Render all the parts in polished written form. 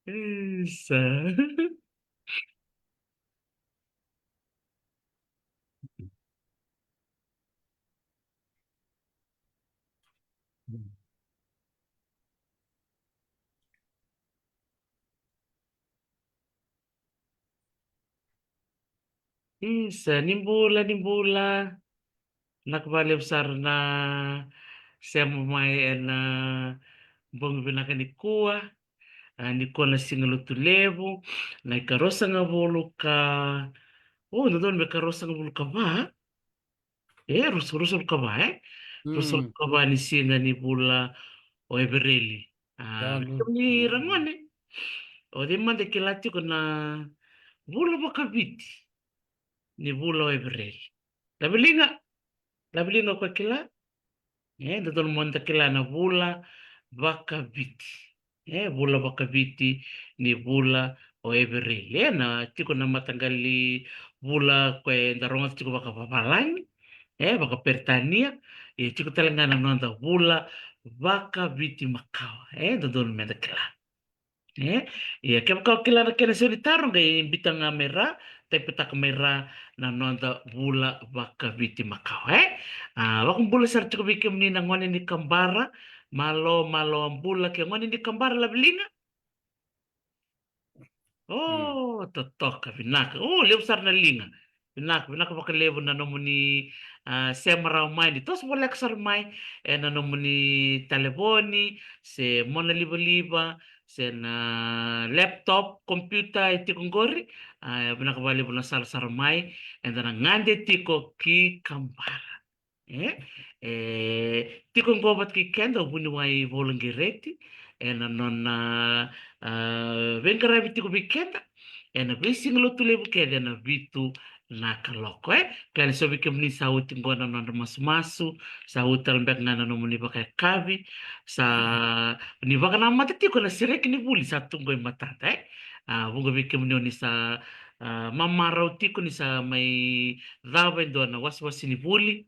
Isa. Isa, nimbula. Nakabali besar na siya mamay na bong binaka ni kuwa. Ni kuwa na singalutulevo. Na ikarosa nga bolo ka. Oh, nandun may karosa nga bolo ka ba? Rusol ka ba eh? Rusol Hmm, ka ba ni singa ni bula o Everelli? dami. Ni Ramon eh. O di man de kilati ko na bula ba kabiti ni bula o Everelli. Labilinga. Labilinga ko kila. Nandun mo kila na bula bakabiti. Bula bakabiti ni bula o Everelli. Na tiko na matanggali bula kwe ndaronga tiko baka papalangi. Baka pertania. Tiko talaga na nanda bula bakabiti makawa. Nandun mo kila. Eh, kaya kau kilala kena solitaron kay imbitang nga mera, tay petak mera na nonda bula baka biti Macau. Wakong bula sa chiko bikim ni nangwani ni Kambara, malo ang bula kaya ngwani ni Kambara labilinga. Hmm. Totoka vinaka. Leo na linga. Vinaka baka levo na nomo ni semara mai ni tos bolek sar mai na nomo ni telefoni, se mona liba se na laptop, computer iti kongori. Vinaka bali na sar mai and na ngande tiko ki kambara. Eh, tiko ngobat ki kenda buni wai volongireti na nonna vengkara tiko bikenda na blessing lo tule bukeda na vitu na kaloko kaya so bikem ni sa uting gona na masu sa utal mbek na no muni baka kavi sa ni baka na matati ko na sirek ni buli sa tunggoy matata bunga bikem ni sa mamarau tiko ni sa may dawen do na waswas ni buli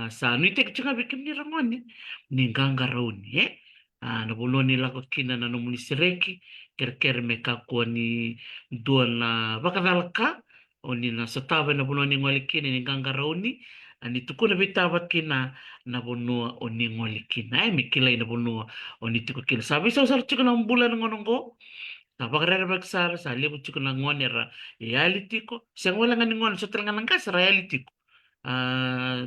sa nuitek chunga bikim ni ramoni ni ganga rauni na buloni lako kina na nomuni sireki ker me kakua ni dua na bakadalaka o ni na satawa na buloni ngoli kina ni ganga rauni ani tukuna bitabat kina na bunua o ni ngoli kina mikilay na bunua o ni tuku kina sabi sa usar chika na bulan ngonongo na bakarera baksar sa libu chika na ngoni ra reality ko siyang wala nga ni ngoni sa talaga ng kas reality ko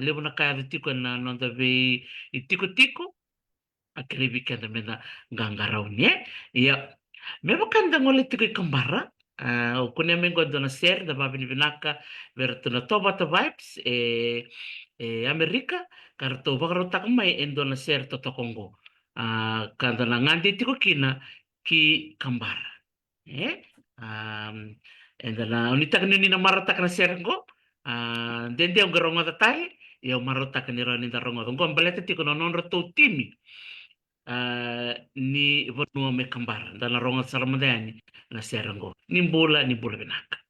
levo na kaya tiko na nonda ve itiko-tiko akribika na mena gangarau ni ya memo kanda ngole tiko ikambara kunya mengo dona ser da babi ni vinaka verto na toba to vibes Amerika karto bakaro takmai endo na ser to Kongo kanda na ngande tiko kina ki kambara eh enda na unita ni na marata kana ser ngo dende ang garonga tatay, yung marota ka ni Ronin Daronga. Kung balete ti ko non roto timi, ni Vanua me kambar, dala ronga sa ramadani, na serango. Ni bula binaka.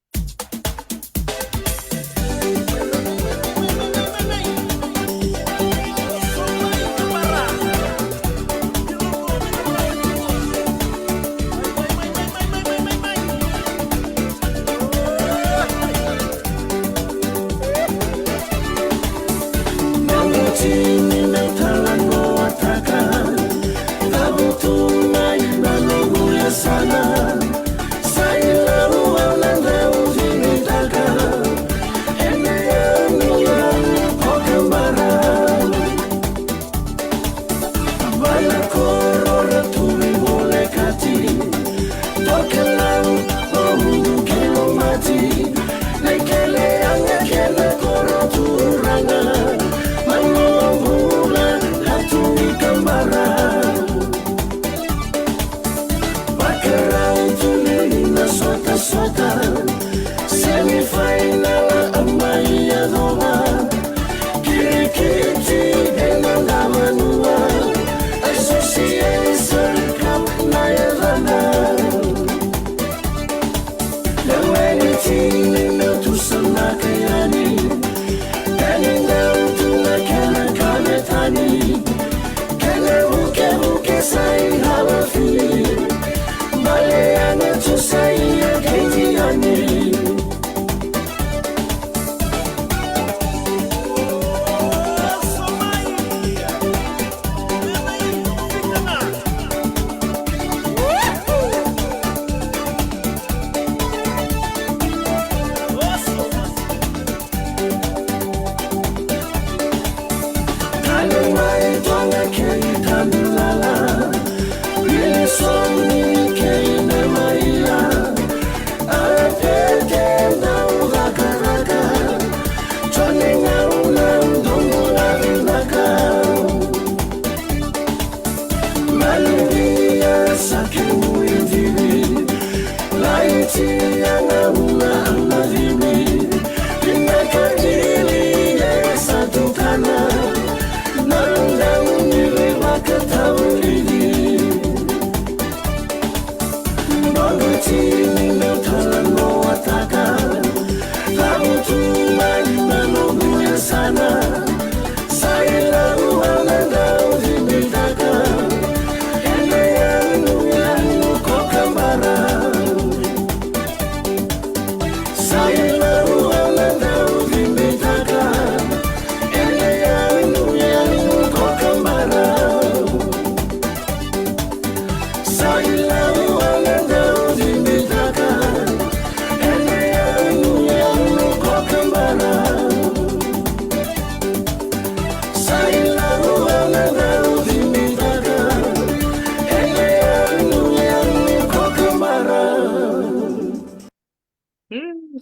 Bale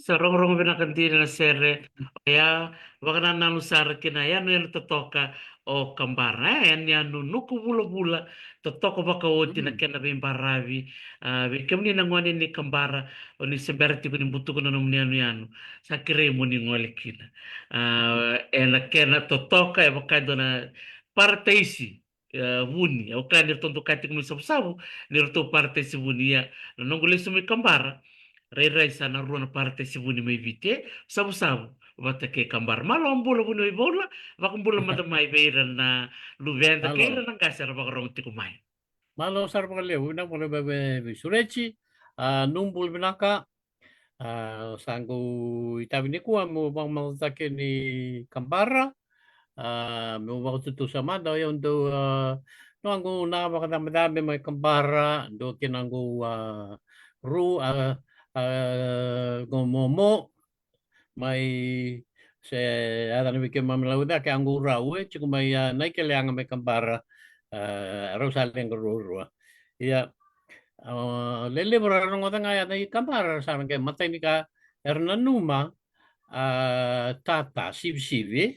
Sarong-rong binakantina na sere. Kaya, wag na nanusar kina yan yan totoka o kambara. Yan yan nuku bula-bula. Totoko baka woti na kena bimbaravi. Bikam ni nangwani ni kambara. O ni seberti ko ni buto ko na numni ano yan. Sa kiremo ni ngwali kina. Ena kena totoka e baka do na parteisi. Vuni. O kaya nirtondo kati kumi sabu-sabu. Nirto parteisi vuni ya. Nanggulis sumi kambara. Rai sana ruana parte si vuni mai vite sabu-sabu vata ke kambar malo ambula vuni mai bola vakumbula mata mai beira na luvenda ke Malo. na kasar bakarong tiku mai. Malo sar pakalew na mo be sureci numbul binaka sanggu itabi ni kuwa mo bang mazake ni kambara mo bang tutu sama daw yung do no anggo na makadami may kambara do kinanggo ru gomomo may se ada ni bikin mamlauda ke anggo rawe chiku may naik keleang may kambara Rosalén Gorurua. Ya, lele berarong otang ayat ay kamar sa kay matay ni ka Hernanuma tata sibsibi.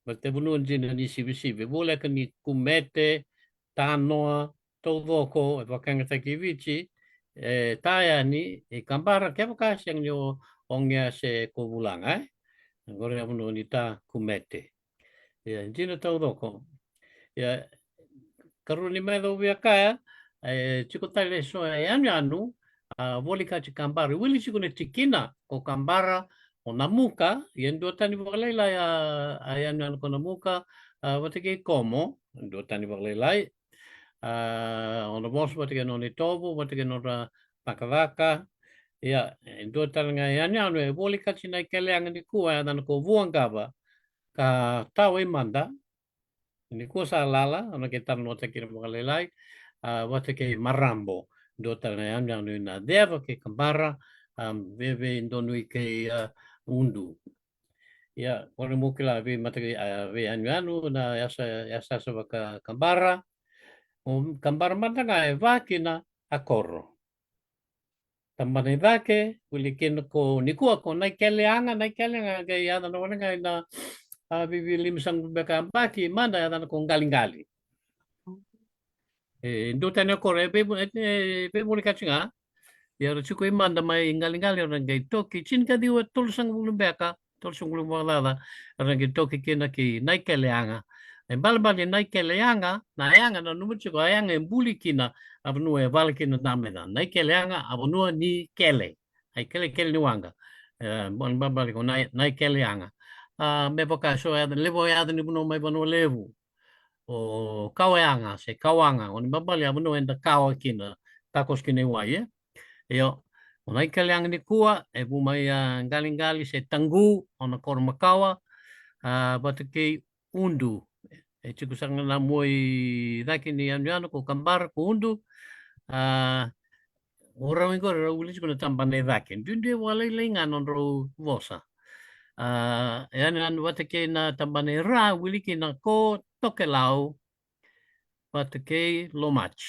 Bate bunun din ni sibsibi. Boleh ka ni kumete tanoa todoko at wakang takivici taya ni kambar kaya bukas yang nyo ongya se kubulang ay. Ngore bunun ita kumete. Ya, jino todoko. Ya, karuni mai do via kaya chico tale so yan yanu voli ka chikambara wili chico ne tikina ko kambara o namuka yen do tani baglela ya ayan yan ko namuka watike komo do tani baglela ono bos watike no ni tobo watike no ra pakavaka ya do tani nga yan yanu voli ka china keleang ni kuwa dan ko vuangaba ka tawe manda ni ko sa lala ana ke tar nota ke mo kalelai wate ke marambo do tar na yam yang na deva ke kambara bebe indonui ke undu ya ora mo kila be mata ke be anu na yasa sa ka kambara kambara mata ga vakina akorro tambane dake ulikin ko niku ko na keleanga ke ya na na bibilim sang bekambaki mana ya kung galing-galing. Ndo tanya ko be muli nga ya chiko imanda mai galing-galing orang gaito kitchen ka diwa tol sang bulung beka tol sang bulung wala orang gaito kina ki naikeleanga balbal ni naikeleanga na yanga na numu chiko yanga buli kina abnu e val kina namena naikeleanga abnu ni kele ai kele ni wanga bon babal ko naikeleanga me vocaso levo ya ni buno mai bano levo o kawanga se kawanga on babali abuno enda kawa kina takos kine waye yo onai kaliang ni kuwa e bu mai galing-gali se tanggu ona kor makawa batake undu e chiku sang na moi daki ni anjano ko kambar ko undu orang ko ro ulis ko tambane daki dinde wala lingan on ro vosa yan watake na tambane ra wiliki na ko toke lau watake lomach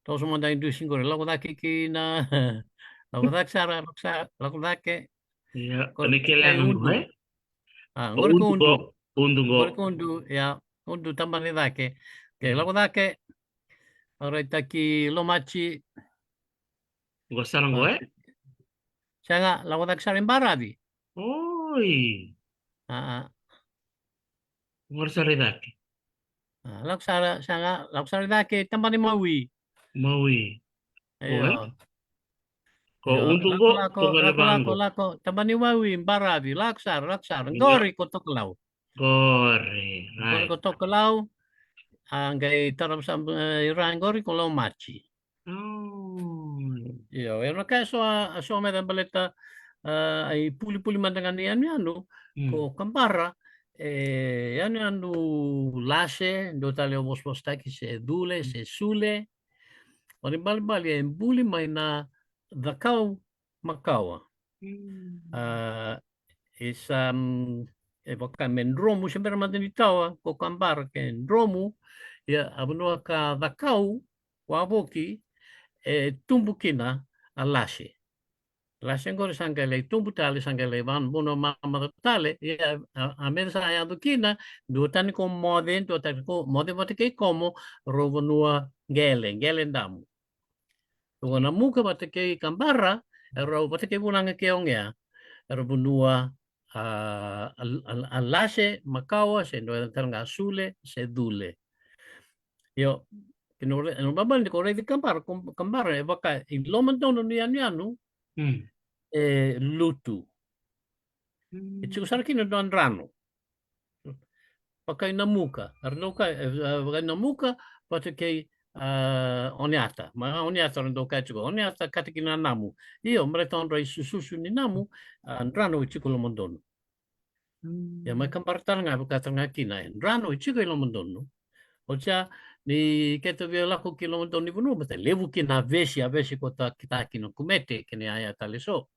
to so manda indu singore lago dake ki na lago dak sara lago dake Ya, ni keleang undu ngor ko undu ngor ko undu ya undu tambane dake ke lago dake ora taki lomachi Gua salah gue. Saya nggak lakukan sarimbara di. Oi, Ah, ngurus hari lagi. laksara saya nggak laksara dake tempat ni mawi. Maui. Oi, Ayo. kok Yo, untung lako kok lako tunggal lako lako banggo. lako tempat ni mawi barabi laksar laksar Enggak, gori kotok lau. goreng. Gori Right. kotok lau. Anggai taram sam irang gori kalau maci. Oh. Yo, era kayak so medan baleta ai puli-puli mandangan ni anu ko Hmm. kampara anu lase do tale obos postaki se dule se sule oni bali en buli mai na dakau makawa Hmm. uh, isam evoka mendromu sempre mandan tawa ko kampara ke ndromu ya abunua ka dakau waboki tumbukina a lase. Lasciangore sangale tumbutale sangale van bono mama tale ya a mensa ya dukina do tani ko moden do tani ko mode bote ke como rogonua gele ndamu to na muka bote ke kambara ro bote ke bunanga ke ongea ro bunua a lase makawa se no tanga sule se dule yo no babal ko re di kambara e baka i lomantono ni anu Hmm. lutu. Itu Hmm. sarki na doan rano. Pakai namuka. Arnoka, pakai namuka, pakai oniata. Ma oniata rando ka chuko. Oniata katikina namu. Io, mereka on rai susu ni namu, rano ichiko lo mondono. Ya, mai Hmm. kampartar nga bukata nga kina. Rano ichiko lo mondono. Ocha, ni keto via lako kilomondono ni bunu, bata levu kina avesi kota kita kino kumete, kini ayata leso.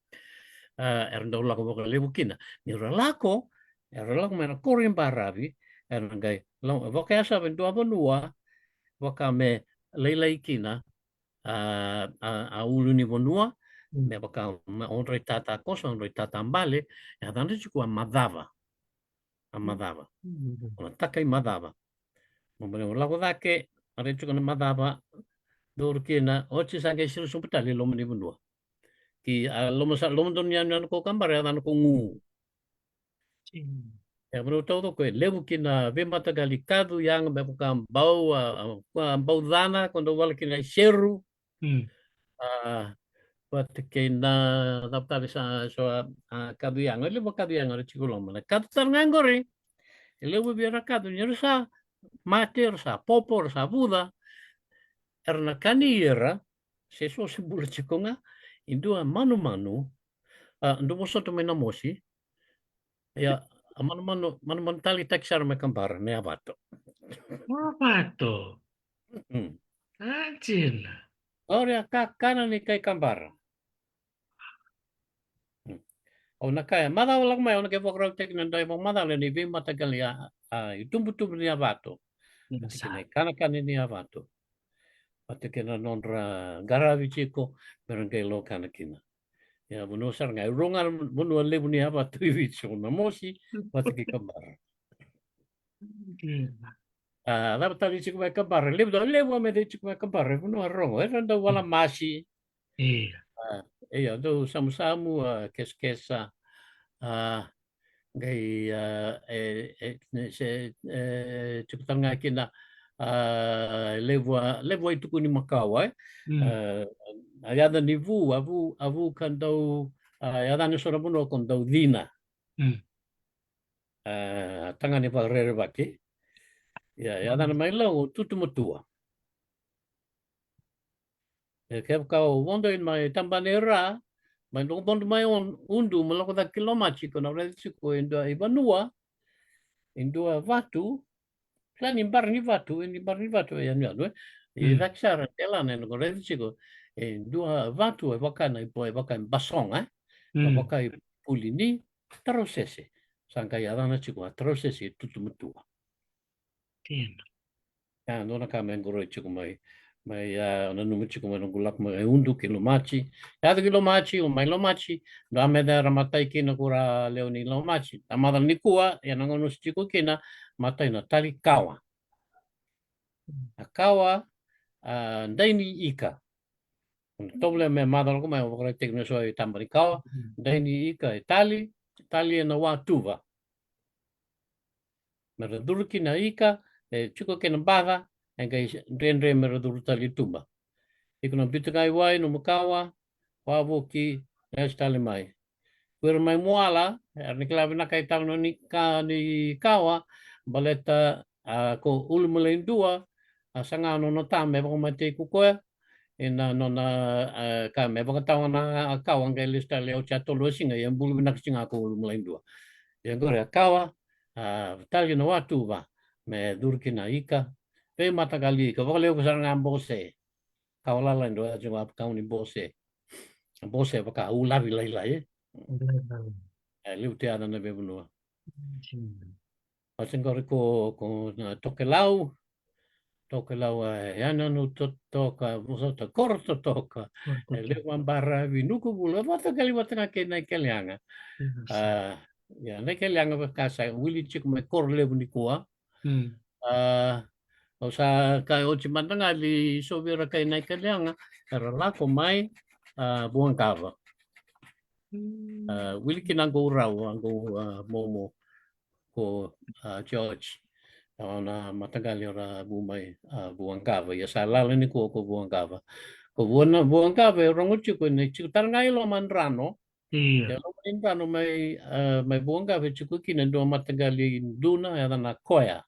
Erndo lako boka levu kina. Ni ralako, ralako mena korin barabi, erndai long voka asa ben dua bonua, voka me leilai kina a ulu ni bonua, Hmm. me voka onroi tata kosa, onroi tata mbale, ya dante chiku a madava. Hmm. Ona takai madava. Mambane lako dake, are chiku na madava, dor kina, ochi sange siru sumpitali lomo ni bonua. Ki lomo don yan ko kambare dan ko ngu. Hmm. Ya menurut tahu ko lebu kina ve mata galikado yang be bukan bau bau dana quando wala kina cheiro Hmm. pat kina adaptar sa so kadu yang lebu kadu yang ada chikulong mana kadu tarngangore lebu biara kadu nyersa mater sa popor sa buda erna kani era se so se bula chikonga indua manu ndo moso to mena mosi ya manu tali taksar me kampar ne abato. Apa tuh? Hmm. Anjir. Ora kanan ni kay kambar. O nakaya mada lang may ona kay pokraw tek nanday mo mada ni vi matagal ya itumbutum ni abato. Ati kinay Besar. kan ni abato. Ati kina nonra garavi chico meron kay lo kana kina. Ya buno sar ngay rongal buno lebu ni abato iwicho na mosi pati kay kambar. Gila. Dapat tali chico may kambar. Lebu me de chico may kambar. Buno rongo. Ito wala masi. Iya. Iya do samu-samu kes-kesa. Gai se cukup nga kina lewa itu kuni makawa Hmm. ayada ni vu avu kan dau ayada ni sora buno kon dau dina Hmm. tangan ni parere baki ya ayada ni mai lo tutu mutua ke kau wondo in mai tambanera mai lo bondo mai on undu maloko da kilomachi kona resi ko ibanua indua vatu Plan in barni vatu e anno, e Hmm. vaxara dela ne no rezigo e dua vatu e vakana e poi vakan basong ma Hmm. vakai pulini trosese sanka ya dana chico trosese tutu mutu Gila. ya no na kama ngoro chico mai na no chico mai ngulak mai undu kilo machi ya de kilo machi o mai lo machi no ame da ramatai kina kura leoni lo machi amada nikua ya nangono chico kina matai na tali kawa akawa ndaini ika Toble me madal ko mai o kore tekno so i tambari kawa. Dai ni ika Itali, Itali na wa tuva. Mera durki na ika, chuko ke na baga, enga renre mera durutali tumba. Iko na bitukai wai no mukawa, wa woki, stali mai. Kuera mai moala, ni klavi na kai tau no ni kawa, baleta ko ulumuleng dua, sanga no no tame bako mate kukoe, ina no na ka me baka tau na kawa ngai lista leo cha tolo singa yang bulu nak singa ko ulumuleng dua. Yang gore kawa, tali no watu ba, me durki na ika, pe mata kali ka baka leo kusanga bose, kawala ndo ajwa kauni bose. Bose baka ulavi lai lai, liu te ana na bebunua. Pasen gore ko toke lau ana no toka muso to korto toka le mambara vinuku bula mata kali mata ke na kelianga ya na kelianga ba kasa wili chik me korle buni kuwa o sa kai o chi manda ngali so vera kai na kelianga era la ko mai buang kava wili kinango rau ango momo ko George na matagal ora bumay buangkava ya salala ni ko buangkava ko buangkava ronguchi ko ni chitar ngai lo mandrano ya Iya. lo mandrano may buangkava chiku kinan do matagal duna ya na koya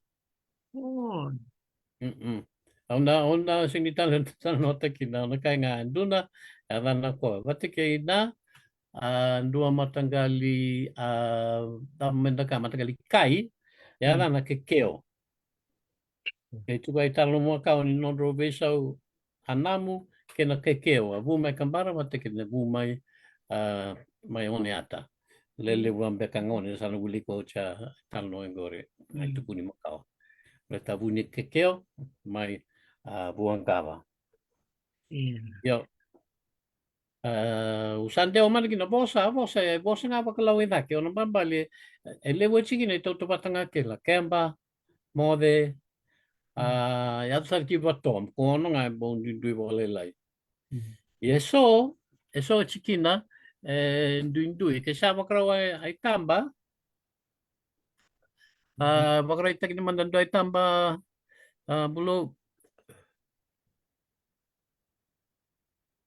Oh. onda sinitan tan nota kina na kay nga duna ya na koya batike na dua matagali matagali kai ya na kekeo. Kei tuka i talo mua kau ni non robe sau anamu ke na kekeo. A vu mai kambara ma te ke na vu mai mai one ata. Lele wan beka ngone sana wuli ko cha talo no engore. Ai tuku ni makau. Le ta vu ni kekeo mai buang kawa. Iya. Yo. Usante o mana kina bosa nga pa kalau ina ke ona bambali ele wo chiki nei to patanga ke la kemba mode ya tsar ki batom ko no nga bon du vole lai e so chikina ndu ke sa bakra wa ai tamba bakra itak ni mandan ai tamba bulo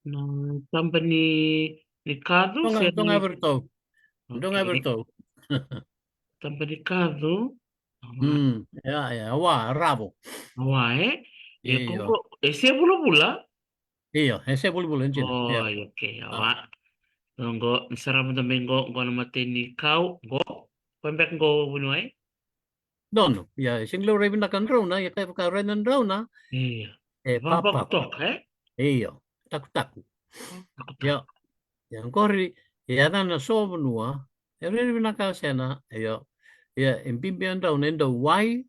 Na tambah ni kado saya donga ni. berto donga Oke. berto Tambah ni kado. Awak. ya wa rabo Awak ya iyo kongko. Saya pula. iyo ese bulu bulu enjin Oh, ya ya, oke. Awak. Nggo sarap mo tambe nggo nama ni kau nggo. Pembek nggo bunuai. dono ya sing lo revina kan rona ya kai ka renan rona Iya. Apa papa ketok, iyo taku Oh, aku ya tak. yang kori ya dana so benua ya revina ka sena ya ya impimpian daun endo wai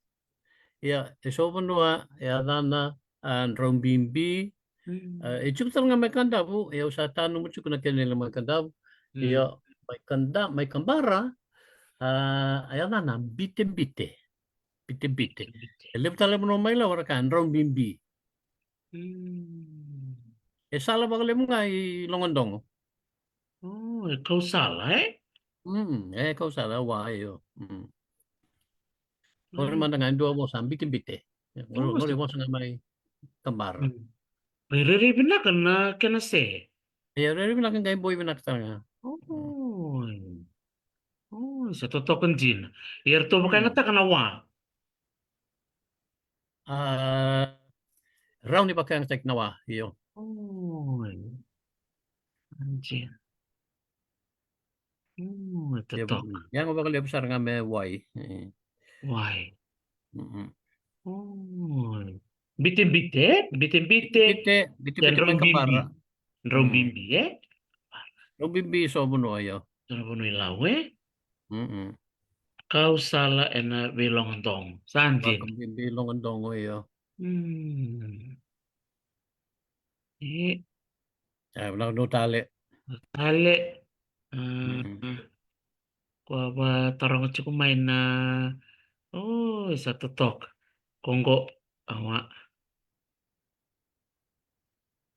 ya so benua ya dana rombimbi Hmm. e chutar nga may kanda po ya usatan mo chukuna kenela may kanda ya Hmm. may kanda may kambara ya dana bite elem tala mo may la wara kan rombimbi Hmm. sala ba kale mo nga ilongondong Oh, kau salah, kau sala wa yo Ora Hmm. man nga dua mo sam bite Oh, ngori mo sa may kambara hmm. Pero na kena se. ya rere bilang kay boy binak tanga Oh, oh, sa totoo kan jin. Yer to ba kaya hmm nata kanawa? ah raw ni bakang tek nawa iyo Oh, anjir. Oh, ya totoo. yang ko bakal besar nga may wai Why? Mm. Oh. Bitin-bite, dan Bite may rombimbi. kambara. Rombimbi, Robimbi so buno ayo. Ano po lawe? Mm. Kau salah ena bilong tong. Sanjin. Bakam bimbi longan dongo ayo. Hmm. Eh, Wala no tale. ale. Mm. Kung ba tarong at kumain na. Oh, isa tutok. Konggo. Awa.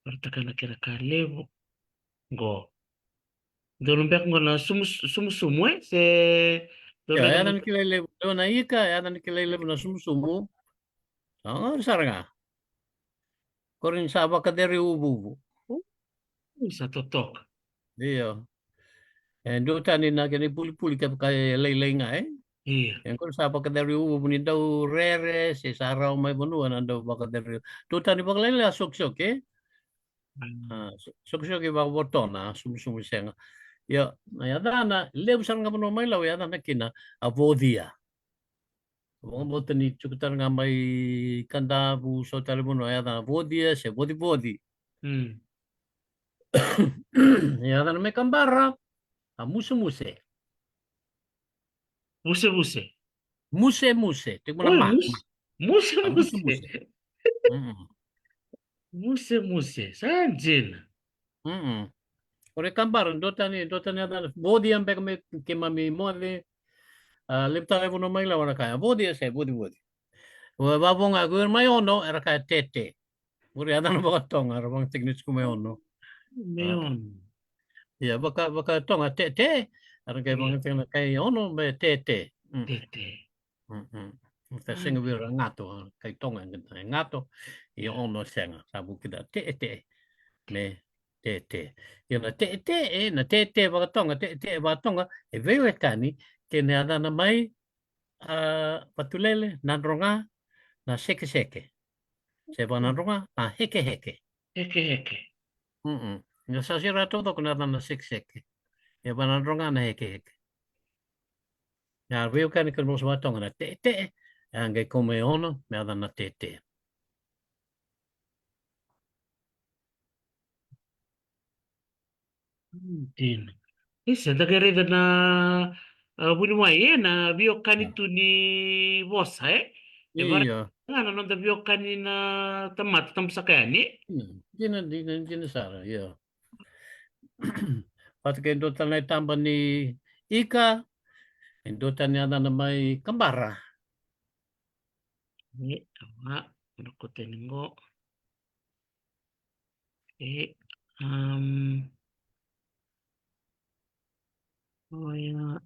Partakana kira kalevo. Go. Dolumbek ngo na sumu-sumu se Ya, dolega ya no dan kilele do na ika, ya dan kilele na sumsumu. Ah, saranga. Korin sa baka dari ubu. sa totok. Iya. Do tani na kini puli-puli ka kay lele nga eh. Iya. Yang kung sa baka dari ubu ni daw rere si saraw may bunuan ang daw baka dari. Do tani baka lele sok-sok eh. Ah, sok-sok baka botona sumsumu siya. Ya, ya dana lebu saranga buno may law ya dana kina avodia. Mga boto ni chukutar nga may kanda bu so telepono ya dana avodia se bodi. Hmm. Ya dana may kambara. Muse-muse. Muse-muse. Muse-muse. Tigmo na Oi, ma. muse-muse. Muse-muse. Mm. Muse-muse. Sanjin. Mm. Ore kambar dota ni ada body ang pek me kemami mode lepta levo no mai la ora kaya body se body. O babong agur mai ono era kaya tete. Ore ada no baka tong ara bang teknis ko mai ono. Ah, Meon. ya baka tong tete ara kaya bang Iya. teknis kaya ono me tete. Mm. Tete. Mm. Kita senga Sanjin. bir ngato kay tong ang ngato. Iyo ono senga sabu kita tete. Me tete. Yo na tete bagatonga e veo e kani ke ne ada na mai patulele na ronga na seke. Se va na ronga na heke. Heke heke. Yo sa sira todo con ada na seke. E va na ronga na heke. Ya veo kani ke nos batonga na tete. Ange come ono me ada na tete. Sanjin. Isa dagarida na bunuwaye na biokani tu ni bosa eh. E bara Iya. nga na nonda biokani na tamata tamsakani. Jina sara, iya. Pat ke do tanay tamba ni Ika, do tanya na may kambara. Ni awa. Ano ko teningo. Eh. Um. Oh ya.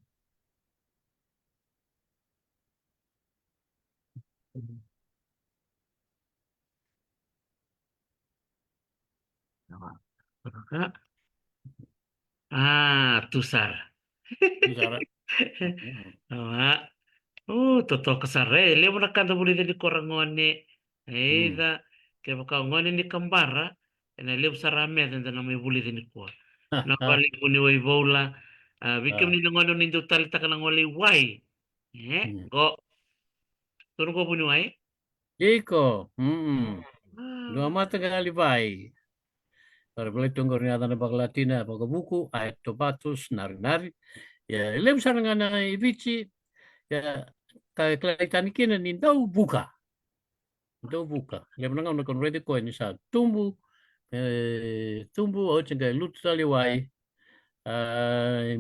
Awa. Baka. Ah, tusar. Di sara. Awa. Totoo kasare. Lemo na kanda muli ni korangone. Hmm. Eida. Kaya baka ngone ni kambara. Na lemo sa rame. Tanda na may buli ni ko. Na bali ko ni way bola. Bikim ni ngono ni talita ka ng wali way. Go. Turun ko bunuay. Iko, dua Ah. mata kali bai. Para boleh tunggu ni ada na Latina, baga buku, ay topatus, nari-nari. Ya, lem sarang na ibici, ya, kay klaitan kina ni daw buka. Daw buka. Lem na nga kon ready ko ni sa tumbu, tumbu o chinga lutu tali wai.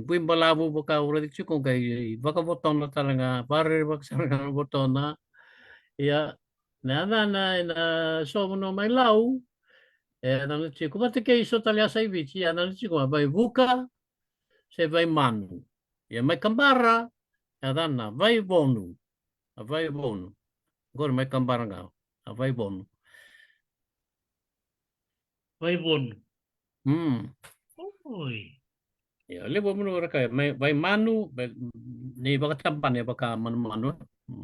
Buim balabu baka uradi chukong kay baka boton na talaga, pare baka sarang boton na. Ya, na so mo no may lau. Nang chico, ba't kayo iso talya sa ibici? Nang chico, may buka, se vai manu. May kambara, na, vai bonu. Vai bonu. Gor may kambara nga. Vai bonu. Vai bon. Hmm. Oy. Ya, libo mo nung kaya, may manu, ni baka tampan, ya baka manu.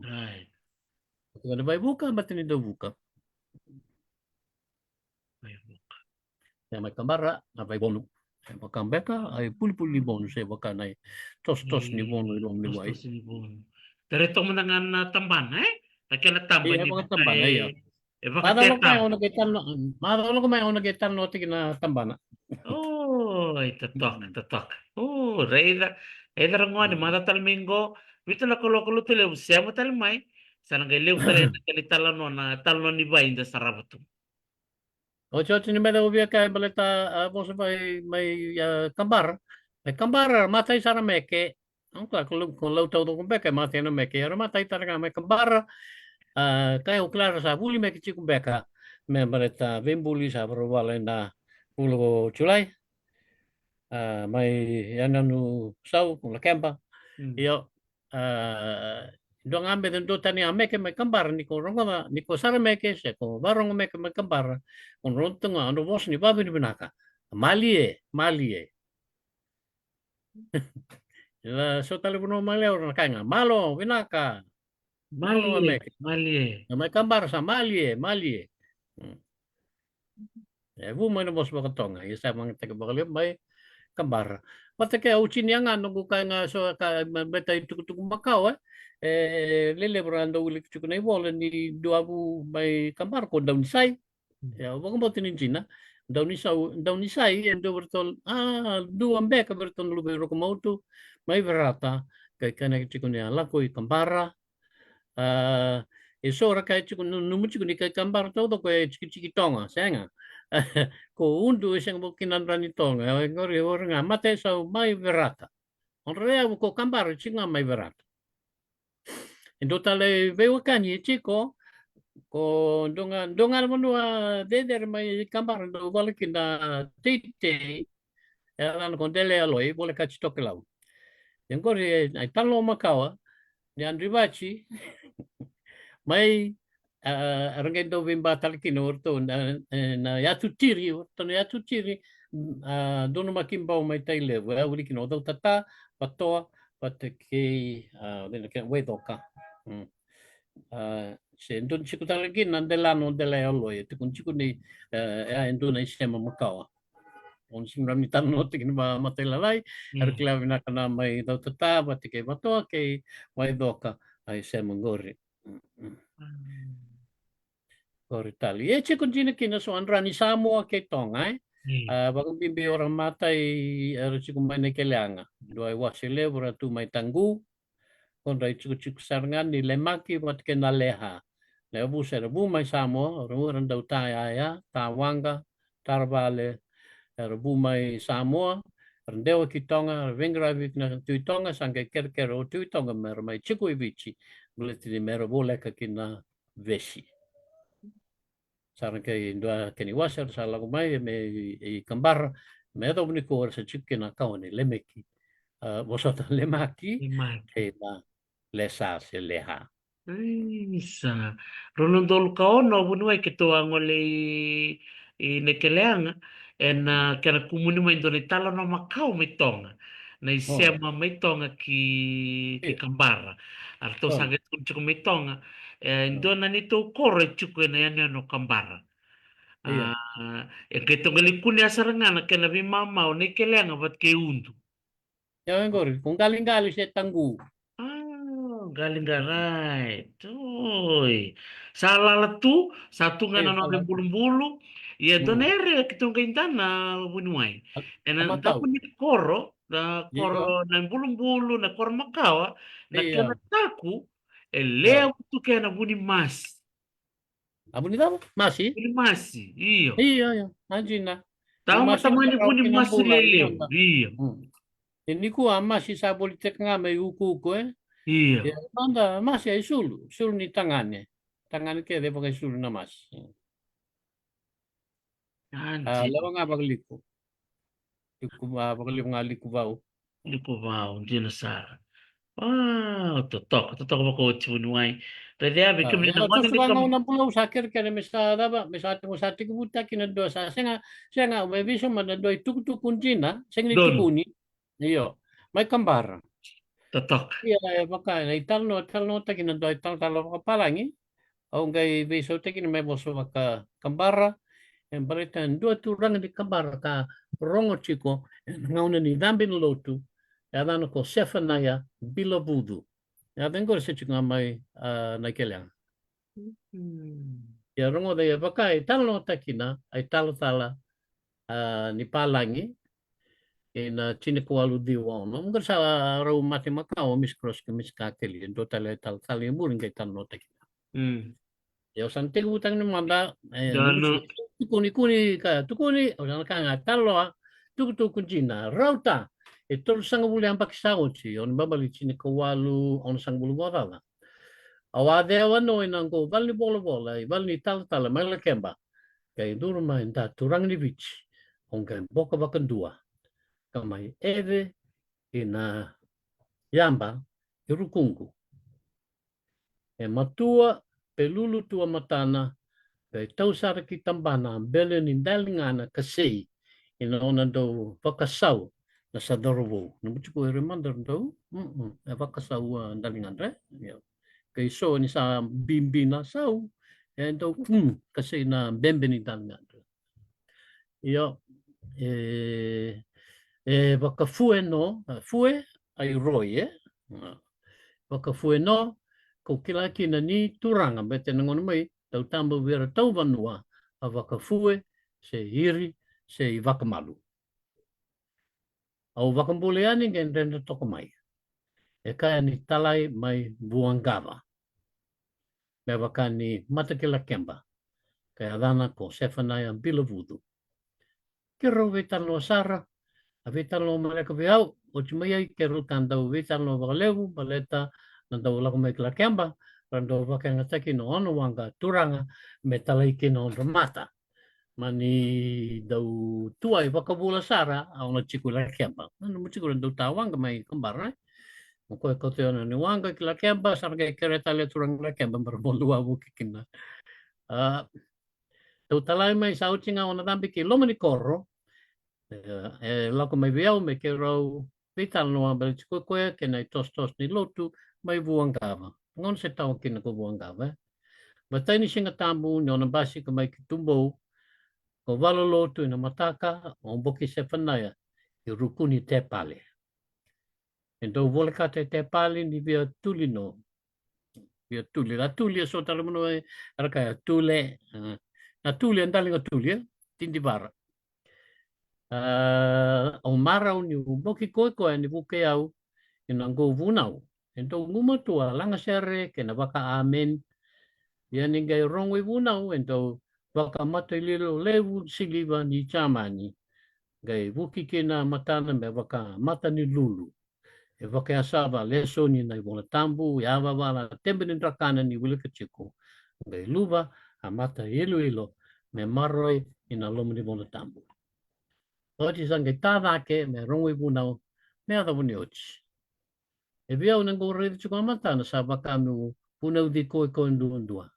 Right. Kaya vai buka, ba't ni daw buka? Vai bon. May kambara, vai bonu. Saya baka beka, ay puli-puli bonu. Saya baka na tos-tos ni bonu ilong liway. Tostos ni bon. Diretto mo na nga na tamban, eh? Kaya na tamban Iya, ni baka baka tamban, iya. baka Madalo ko tetam. may nagitan no, madalo ko may nagitan no tig na tambana. Oh, tatok. Oh, reida rangwan mata talmingo. Vito na kulo tele siamo talmai. Sana ga lew tele na kali talano ni ba inda sarabato. O chocho ni meda ubia kay balita mo sa may kambar. May kambar matay sa meke. Ang kung law taw kung beka matay na meke. Pero matay talaga may kambar. Kaya klaro sa buli meke chikung beka. mereka Wembuli sa perwala na pulo Julai mai yana nu sau la kempa Hmm. io dong ambe den dota ni ameke me kambar ni ko ronga ni ko sara meke se ko barong meke me kambar on rontunga ando bos ni babi ni binaka malie la so tale buno male or kanga malo binaka malo Malie, meke Malie. me kambar sa malie vu mo no bos ba tonga isa mang taga bakale mai kambar. Pata ke au chini anga no ka nga so ka beta itu tu makau lele brando uli tu nei bola ni dua bu mai kambar ko daun sai ya wong mo tinin china daun sai endo bertol dua ambe ka bertol lu bero ko mautu mai verata ka kana chiku ne ala ko kambara e so ra ka chiku no mu chiku ni ka kambar todo ko chiki chiki tonga senga ko undu isang bukinan rani tonga ngori orang mate sa mai verata on rea ko kambar chinga mai verata endo tale veo kani chico ko donga manua deder mai kambar do balkina tite eran con dele aloi bole kachito kelau ngori ai talo makawa ni andrivachi mai rangendo vimba talkino orto na yatu tiri orto na yatu tiri dono makimba mai taile wa uri kino do tata patoa pateke dena ke we doka se ndon chiku talki nandela no dela yolo e te kun chiku ni ndona isema makawa on simram ni tan no te ma matela lai ar Hmm. klavina kana mai do tata pateke patoa ke we doka ai sema ngori Por Italia. E ce continua kina so andrani Samoa ke Tonga Hmm. bago bimbi orang matai ero ciku mai ne keleanga. Dua wasile bora tu mai tanggu konra ciku ciku sarangan ni lemaki mat kena leha. Lebu serbu mai Samoa orang dau taya ya tawanga tarbale rebu mai Samoa rendewa ki Tonga vengra vik na tu Tonga sangke kerkero tu Tonga mer mai ciku ibici. Boleh di mero boleh ke kina vesi. Sarang kay indua kini wasar sa lagu mai me i kambar me do ni ko sa chicken na kaun ni lemeki bosota lemaki Imagina. kay na lesa se leha Isa. Ronondol kaono bunua ke toa ngole i nekeleanga e na kena kumuni mai ndone tala no makau me tonga. Na i oh sema me tonga ki iya kambara. Arto oh sangat kuncuku me tonga. Ndona ni to kore chuku na yani no kambara. iya E ke tonga li kuni asarangana kena vi mamau nekeleanga vat ke undu. ya ngor kung galing-galing sa tanggu Galing garai. Tuh. Salah letu, satu ngana no salah bulu-bulu. Ya hmm donere kitong kaintana bunuai. ama Da tahu pun koro, da koro iya na bulu-bulu na koro makawa, na kena iya taku, oh leo tu kena buni mas. abu ni tahu masih Buni masi, iyo. iya ya anjina Tahu masih mata mani berapa buni masi kinambulan leleu. yonda Iyo. ini ku masih sa politik ngame uku ya Iyo. manda masih ay sul ni tangannya tangan ke dia pakai sul na mas Anjir. lawa nga pagliku liku ba pagliku nga liku ba Liko vau, dinasara. Totok ako bunuai. Tadi abi kami ya na ngone terus ni bang kam. una pulau sakir kene mesa daba mesa tu sati kubuta kina do sa senga may biso man do tuk tuk kunjina seng ni Don, tukuni iyo may kambar totok. iya baka na ital no ta kina do ital talo palangi au ngai biso te kina may boso baka kambara en balitan dua turang di kambar ka rongo chico ngauna ni dambin lotu ya dano ko sefa na ya bilo budu ya tengo se chico mai na keliang Hmm. ya rongo de ya baka ai talo takina ai talo tala ni palangi ina chine ko alu di wono ngur sa ro mate makao mis cross ke mis ka keli do tale tal tali burin ke tan no takina Hmm. ya sante utang ni manda Dan numu tukuni kuni ka tukuni orang ka ngatalo tuk kunjina rauta itu sang bulu yang pakai sauci on babali chini ko walu on sang bulu gorala awade wano inang ko bali bola bola bali tal tal mala kemba Kay durma inda turang ni vich. Onga boka bakan dua. Kamay eve ina yamba irukungu. E matua pelulu tua matana kay tausara ki tambana bele ni dalingana kasei ina ona do vakasau na sa dorovo. Namuti ko remandar do. E vakasau dalingana. Kay so ni sa bimbi na sau. E do kasi na bembe ni dalingana. Ia wakafue no, fue ai roi wakafue no, ko kila kina ni turanga, me te nangona mai, tau tamba wera tau vanua, a wakafue, se hiri, se i wakamalu. Au wakambule ani ngen renda toko mai. E kaya ni talai mai buangava. Me waka ni matakila kemba. Kaya dana ko Sefanaya Bilavudu. Kiro wetalo sara, a wetalo maleka viau, o te mai ai ke rutan dau wetalo wakalewu, baleta na dau lako mai kila kemba, rando wakanga taki no ono wanga turanga, me talai ke no mata. Mani dau tuai wakabula sara, a ona chiku la kemba. Nana mo chiku rando tawanga mai kembara, mo koe kote ona ni wanga kila kemba, sarga kere tale turanga la kemba, marabondu wawu kikina. Tau talai mai sa utinga ona dambi ki lomani koro, lako mai viau me ke rau vital noa bale tiko koe ke nei tos ni lotu mai vuangava. Ngon se tau kina ko vuangava. Ma taini singa tambu ni ona basi ka mai ki tumbou ko walo lotu ina mataka o boki se whanaya i rukuni te pale. E dou voleka te pale ni via tuli no. Via tuli. La tuli e so tala mano e araka tule. Na tuli andalinga tuli tindi vara. O marau ni boki koe koe ni buke au i nga ngō vunau. E tō ngumatua langa sere ke na waka amen. Ia ni ngai rongo i vunau e tō waka mata i lilo lewu siliva ni chamani. Ngai wuki ke na matana me waka mata ni lulu. E waka asava leso ni nai wona tambu, i awa wala tembe ni drakana ni wilika chiko. Ngai luva a mata ilo ilo me maroi i na lomu ni wona tambu. Oti sangai tāwake me rongo i vunau me ada wuni ochi. E viau nang ko rei tiko matana sa wakamu punau di koe koe ndua.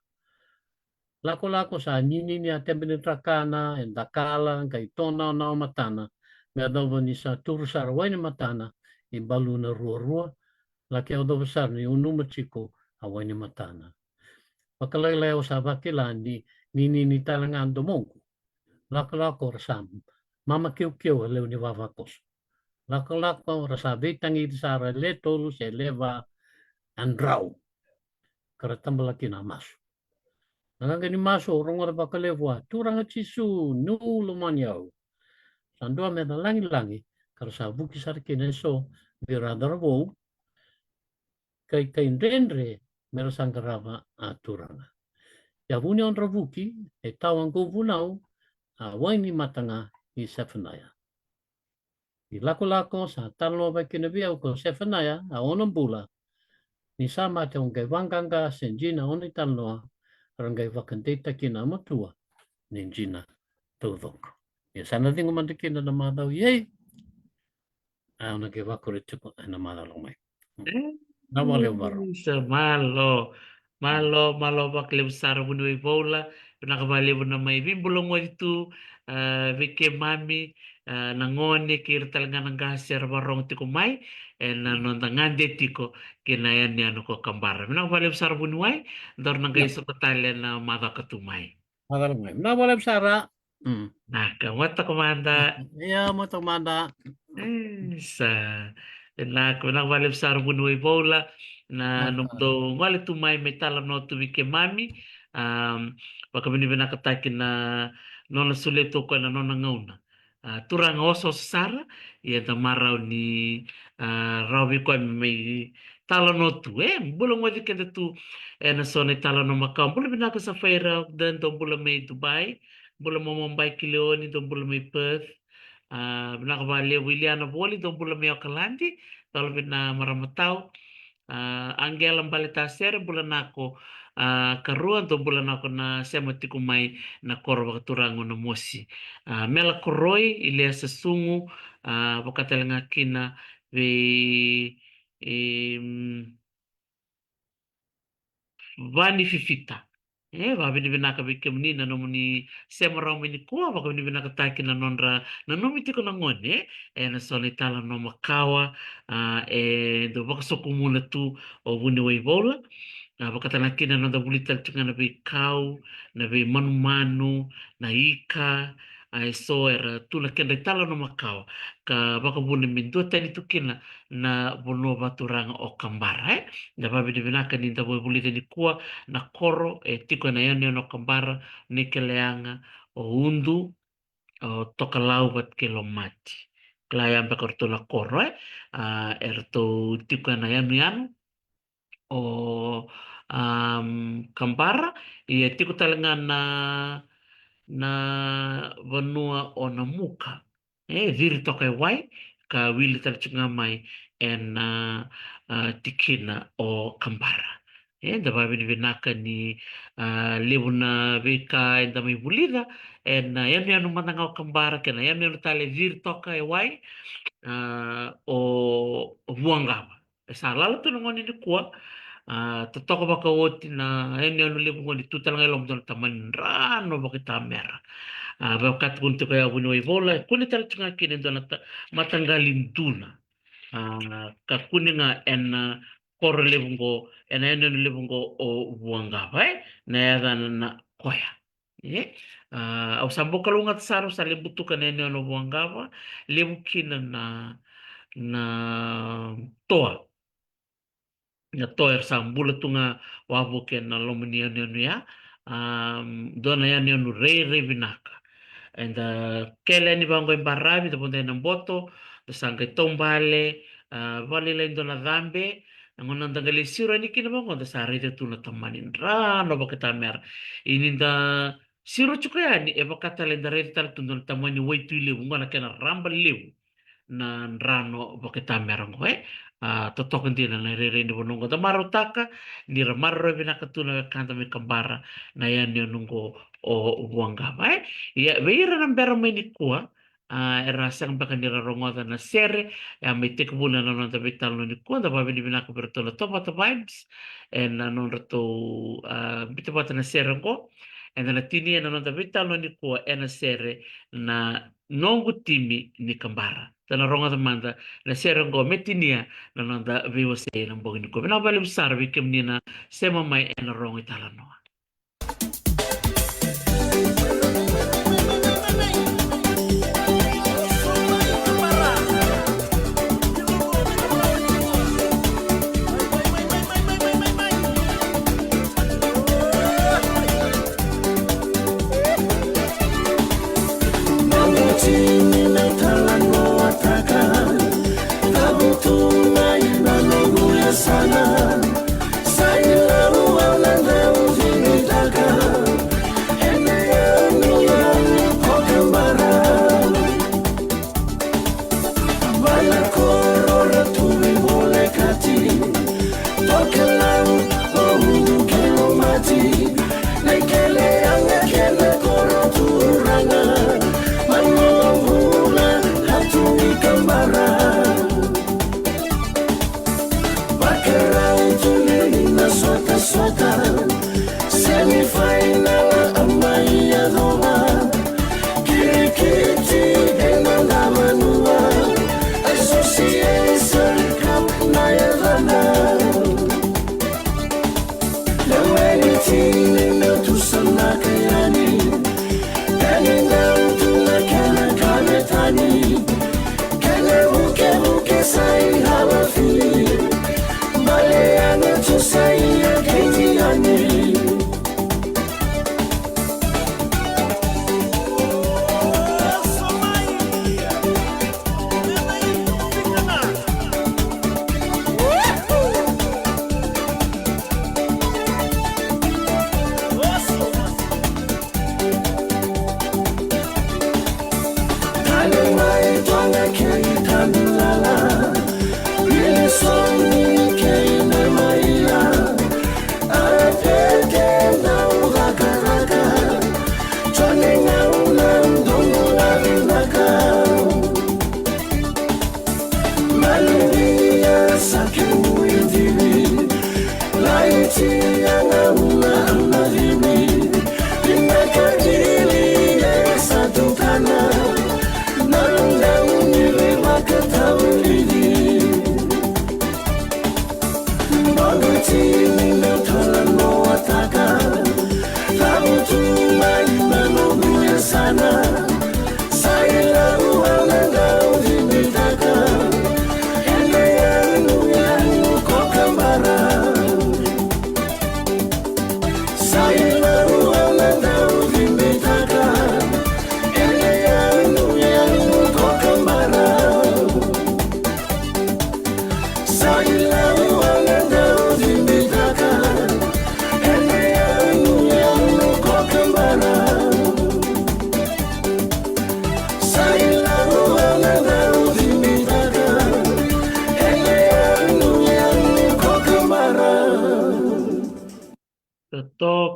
Lako sa nini a tembe ni trakana e dakala kai tona na matana me ada ni sa turusara waini matana i balu na rua la ke ada besar ni unuma chiko a waini matana. Pakalai o sa wakilani ni talangan do monku. Lako rasam mama kiu leu ni wawakos. Lako rasa betangi di sara le tolu se leva andrau. Kara tambalaki na masu. Nanga ni masu rongo baka lewa turanga chisu nu lumanyau. Sandua me langi kara sa buki sarki neso biradar wo kai renre mera sangkarava a turanga. Ya vuni on ravuki e tawang go vunau a waini matanga i Sefanaya. I lako sa talo ba kina viau ko Sefanaya a onambula ni sama te ongai wanganga senjina oni taloa rangai wakandeta kina matua ninjina tūwok. Ia sana tingo mandikina na madau yei a ona ke wakore tupo na madau lomai. Na wale waro. Sa malo bakle besar bunu i bola nakabali bunu mai bimbulo mo itu vike mami nangone kir talaga nanggasir barong tiko mai na nontangan tiko kinayan ni ano ko kambara nakabali besar bunu ai dor nang kay sa batalyan na mata katumai Madau lomai. Na wale besara. nah kamata komanda Ia mo tomanda. sa na nakabali besar bunu i bola na nung do wale tu mai metala no tu wike mami baka bini bina katakin na nona suleto ko na nona ngauna turang oso sara ia da marau ni rawi ko mai tala no tu bulong wadi kenda tu na sone tala no makam bula bina ka sa faira dan do bula mai Dubai bula mo Mumbai Kileoni do bula mai Perth bina ka bale Wiliana Boli do bula mai Auckland talo bina maramatau Angela Balitaser bulan ako karuan to bulan ako na sema tikumay na koro bakaturango na mosi. Mela koroi ile sa sungu bakatalang kina ve vani fifita. Va vini vinaka vikemni na nomuni semara mini kuwa baka vini vinaka taki na nondra na nomi tiko na ngone na soni tala no makawa do baka sokumula tu o vuni waivola baka tala kina nonda bulita tunga na kau na manu na ika so era tu na kenda tala no makawa ka baka vuni mindu tani tu kina na bono baturanga o kambara na va vini vinaka ni nda bulita ni kuwa na koro tiko na yone no kambara ni keleanga o undu o toka lau bat kelo mati klaya ambe korto na koro erto tiko na yanu yanu o kambara ia tiko talenga na vanua o na muka viri toka e wai ka wili talchunga mai tikina o kambara da vai vinaka ni levu na vika da mai bulida yanu matanga o kambara kena yanu tale vir toka e wai o vuangava sa lalo tu ngoni ni kuwa totoko baka oti na yanu levu ngoni tutalanga elom don taman rano baka mera ba kat kuntu kaya buno ivola kuni talchunga kini don matanggalin tuna ka kuninga koro lebungo ena lebungo o buanga na yaga na koya au sambo kalunga tsaro sa lebutu ka ena no buanga lebukina na toa na toa sambula tunga wabu ke na lomania ya dona ya no re vinaka and kele ni bango imbarabi to ponde na boto to sanga tombale vale la indona dhambe ngona ndangali siro ni kina bango da sarete tu na tamanin rano bakata mer ini da siro chukayani e bakata le ndare tal tu na tamani waitu ile ngona kana ramba lewu na rano bakata mer ngoe totok ndi na rere ni bonongo da marotaka ni ramarro vinaka tu na kanta me kambara na yan yo nungo o buanga vai ya veira na mbera meni kuwa era sang baka nira rongoda na sere me tek buna na nonta vital no ni kuwa da babi ni vinaka bertola topa to vibes na non rato bita bata na sere ngo na tini na nonta vital no ni kuwa na sere na nongu timi ni kambara tana rongoda manda na sere ngo metinia na nonta vivo se na mbogi ni kuwa na bali besar vikem ni na sema mai na rongo itala noa. Song ni kay na maya,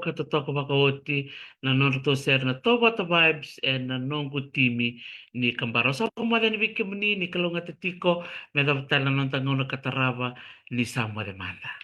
katotoko makaoti na nono ser na toba ta vibes and na nongo timi ni kambaro sa pamada ni bikimni ni kalunga tatiko meda tala non tangono katarava ni sama demanda.